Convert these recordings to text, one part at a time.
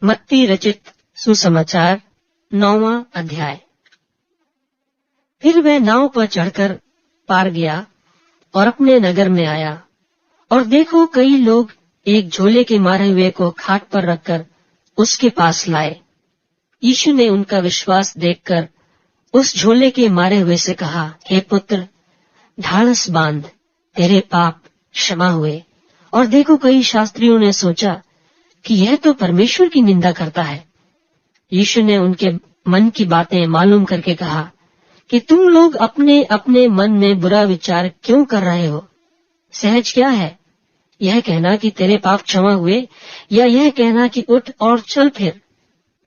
मत्ती रचित सुसमाचार 9वां अध्याय। फिर वह नाव पर चढ़कर पार गया और अपने नगर में आया, और देखो कई लोग एक झोले के मारे हुए को खाट पर रखकर उसके पास लाए। यीशु ने उनका विश्वास देखकर उस झोले के मारे हुए से कहा, हे पुत्र, ढाढ़स बांध, तेरे पाप क्षमा हुए। और देखो कई शास्त्रियों ने सोचा कि यह तो परमेश्वर की निंदा करता है। यीशु ने उनके मन की बातें मालूम करके कहा कि तुम लोग अपने अपने मन में बुरा विचार क्यों कर रहे हो? सहज क्या है, यह कहना कि तेरे पाप क्षमा हुए, या यह कहना कि उठ और चल फिर?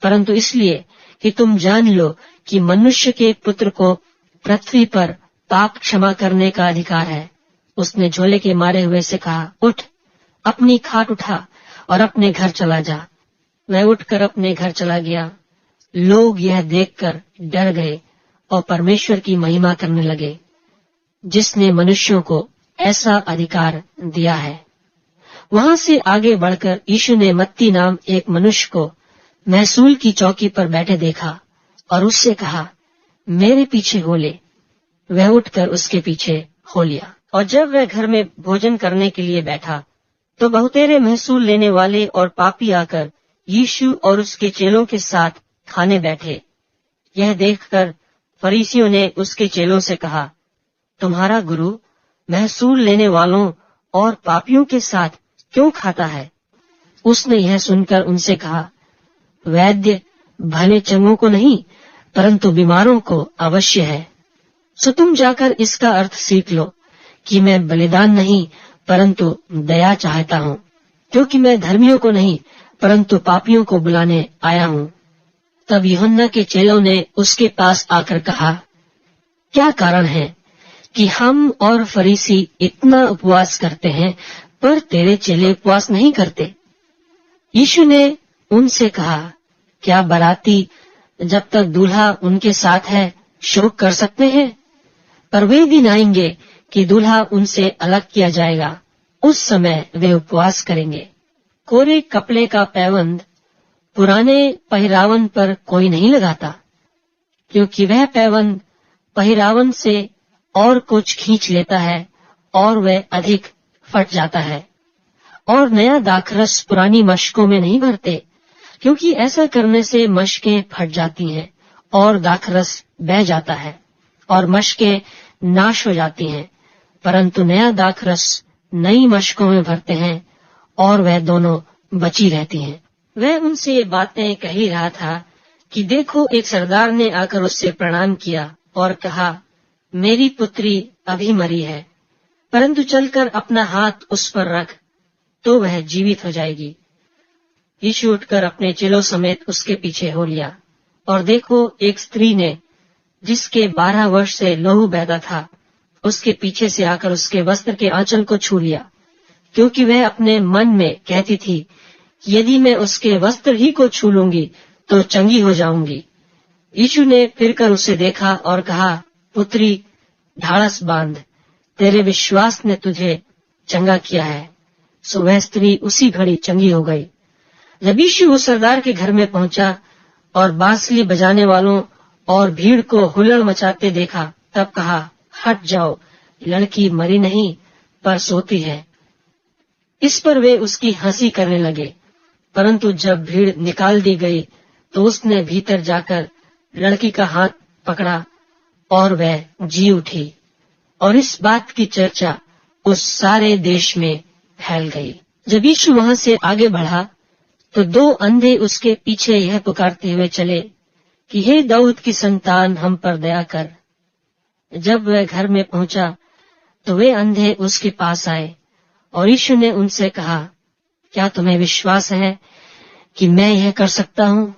परंतु इसलिए कि तुम जान लो कि मनुष्य के पुत्र को पृथ्वी पर पाप क्षमा करने का अधिकार है। उसने झोले के मारे हुए से कहा, उठ, अपनी खाट उठा और अपने घर चला जा। वह उठकर अपने घर चला गया। लोग यह देखकर डर गए और परमेश्वर की महिमा करने लगे, जिसने मनुष्यों को ऐसा अधिकार दिया है। वहां से आगे बढ़कर यीशु ने मत्ती नाम एक मनुष्य को महसूल की चौकी पर बैठे देखा और उससे कहा, मेरे पीछे हो ले। वह उठकर उसके पीछे हो लिया। और जब वह घर में भोजन करने के लिए बैठा तो बहुतेरे महसूल लेने वाले और पापी आकर यीशु और उसके चेलों के साथ खाने बैठे। यह देखकर फरीसियों ने उसके चेलों से कहा, तुम्हारा गुरु महसूल लेने वालों और पापियों के साथ क्यों खाता है? उसने यह सुनकर उनसे कहा, वैद्य भले चंगों को नहीं परंतु बीमारों को अवश्य है। सो तुम जाकर इसका अर्थ सीख लो कि मैं बलिदान नहीं परंतु दया चाहता हूँ, क्योंकि मैं धर्मियों को नहीं परंतु पापियों को बुलाने आया हूँ। तब यूहन्ना के चेलों ने उसके पास आकर कहा, क्या कारण है कि हम और फरीसी इतना उपवास करते हैं पर तेरे चेले उपवास नहीं करते? यीशु ने उनसे कहा, क्या बाराती जब तक दूल्हा उनके साथ है शोक कर सकते हैं? पर वे दिन आएंगे कि दूल्हा उनसे अलग किया जाएगा, उस समय वे उपवास करेंगे। कोरे कपड़े का पैबंद पुराने पहिरावन पर कोई नहीं लगाता, क्योंकि वह पैबंद पहिरावन से और कुछ खींच लेता है और वह अधिक फट जाता है। और नया दाखरस पुरानी मशकों में नहीं भरते, क्योंकि ऐसा करने से मशकें फट जाती हैं और दाखरस बह जाता है और मशकें नाश हो जाती हैं। परंतु नया दाखरस नई मशकों में भरते हैं और वह दोनों बची रहती हैं। वह उनसे ये बातें कह ही रहा था कि देखो एक सरदार ने आकर उससे प्रणाम किया और कहा, मेरी पुत्री अभी मरी है, परंतु चलकर अपना हाथ उस पर रख तो वह जीवित हो जाएगी। यीशु उठकर अपने चेलों समेत उसके पीछे हो लिया। और देखो एक स्त्री ने, जिसके 12 वर्ष से लहू बहता था, उसके पीछे से आकर उसके वस्त्र के आंचल को छू लिया, क्योंकि वह अपने मन में कहती थी, यदि मैं उसके वस्त्र ही को छू लूंगी तो चंगी हो जाऊंगी। यीशु ने फिरकर उसे देखा और कहा, पुत्री, ढाढ़स बांध, तेरे विश्वास ने तुझे चंगा किया है। सो वह स्त्री उसी घड़ी चंगी हो गई। जब यीशु उस सरदार के घर में पहुंचा और बांसुरी बजाने वालों और भीड़ को हुल्लड़ मचाते देखा, तब कहा, हट जाओ, लड़की मरी नहीं पर सोती है। इस पर वे उसकी हंसी करने लगे। परंतु जब भीड़ निकाल दी गई तो उसने भीतर जाकर लड़की का हाथ पकड़ा और वह जी उठी। और इस बात की चर्चा उस सारे देश में फैल गई। जब यीशु वहां से आगे बढ़ा तो 2 अंधे उसके पीछे यह पुकारते हुए चले कि हे दाऊद की संतान, हम पर दया कर। जब वह घर में पहुंचा तो वे अंधे उसके पास आए और यीशु ने उनसे कहा, क्या तुम्हें विश्वास है कि मैं यह कर सकता हूँ?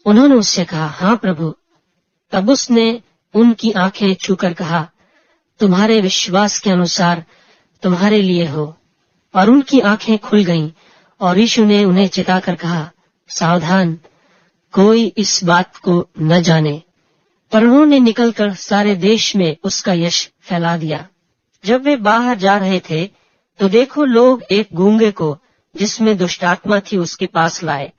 उन्होंने उससे कहा, हाँ प्रभु। तब उसने उनकी आंखें छूकर कहा, तुम्हारे विश्वास के अनुसार तुम्हारे लिए हो। और उनकी आंखें खुल गईं। और यीशु ने उन्हें चिताकर कहा, सावधान, कोई इस बात को न जाने। पर उन्होंने निकलकर सारे देश में उसका यश फैला दिया। जब वे बाहर जा रहे थे तो देखो लोग एक गूंगे को, जिसमें दुष्टात्मा थी, उसके पास लाए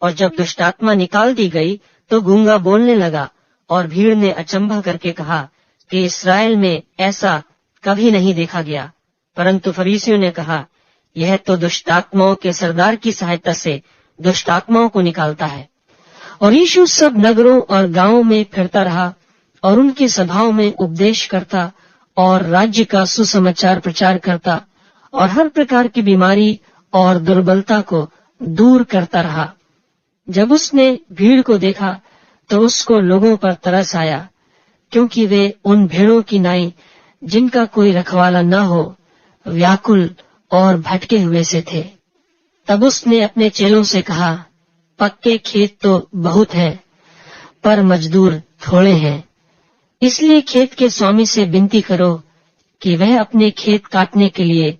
और जब दुष्टात्मा निकाल दी गई तो गूंगा बोलने लगा, और भीड़ ने अचंभा करके कहा कि इस्राएल में ऐसा कभी नहीं देखा गया। परंतु फरीसियों ने कहा, यह तो दुष्टात्माओं के सरदार की सहायता से दुष्टात्माओं को निकालता है। और यीशु सब नगरों और गांवों में फिरता रहा और उनकी सभाओं में उपदेश करता और राज्य का सुसमाचार प्रचार करता और हर प्रकार की बीमारी और दुर्बलता को दूर करता रहा। जब उसने भीड़ को देखा तो उसको लोगों पर तरस आया, क्योंकि वे उन भेड़ों की नाई जिनका कोई रखवाला न हो, व्याकुल और भटके हुए से थे। तब उसने अपने चेलों से कहा, पक्के खेत तो बहुत हैं, पर मजदूर थोड़े हैं। इसलिए खेत के स्वामी से विनती करो कि वह अपने खेत काटने के लिए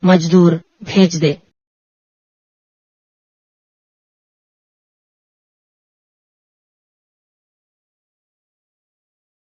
मजदूर भेज दे।